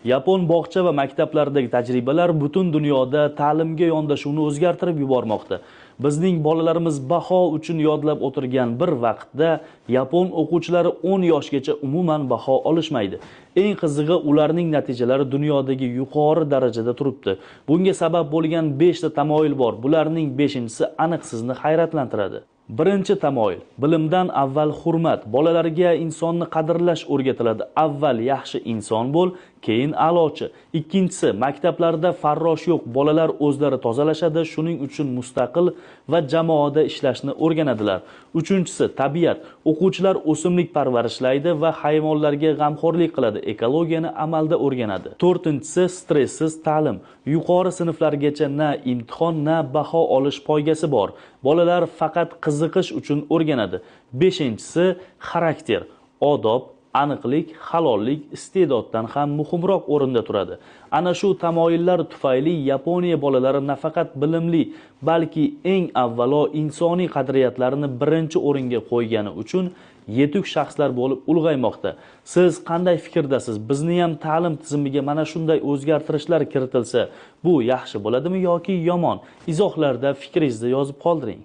Yapon bog'cha va maktablaridagi tajribalar butun dunyoda ta'limga yondashuvni o'zgartirib yubormoqda. Bizning bolalarimiz baho uchun yodlab o'tirgan bir vaqtda yapon o'quvchilari 10 yoshgacha umuman baho olishmaydi. Eng qizig'i, ularning natijalari dunyodagi yuqori darajada turibdi. Bunga sabab bo'lgan 5 ta tamoyil bor. Bularning 5-inchisi aniq sizni hayratlantiradi. Birinchi tamoyil: bilimdan avval hurmat. Bolalarga insonni qadrlash o'rgatiladi. Avval yaxshi inson bo'l, keyin a'lochi. Ikkinchisi, maktablarda farrosh yo'q. Bolalar o'zlari tozalashadi, shuning uchun mustaqil va jamoada ishlashni o'rganadilar. Uchinchisi, tabiat. O'quvchilar o'simlik parvarishlaydi va hayvonlarga g'amxo'rlik qiladi, ekologiyani amalda o'rganadi. To'rtinchisi, stressiz ta'lim. Yuqori sinflargacha na imtihon, na baho olish poygasi bor. Bolalar faqat qiziqish uchun o'rganadi. Beshinchisi, xarakter. Odob, aniqlik, halollik iste'doddan ham muhimroq o'rinda turadi. Ana shu tamoyillar tufayli Yaponiya bolalari nafaqat bilimli, balki eng avvalo insoniy qadriyatlarini birinchi o'ringa qo'ygani uchun yetuk shaxslar bo'lib ulg'aymoqda. Siz qanday fikrdasiz? Bizni ham ta'lim tizimiga mana shunday o'zgartirishlar kiritilsa, bu yaxshi bo'ladimi yoki yomon? Izohlarda fikringizni yozib qoldiring.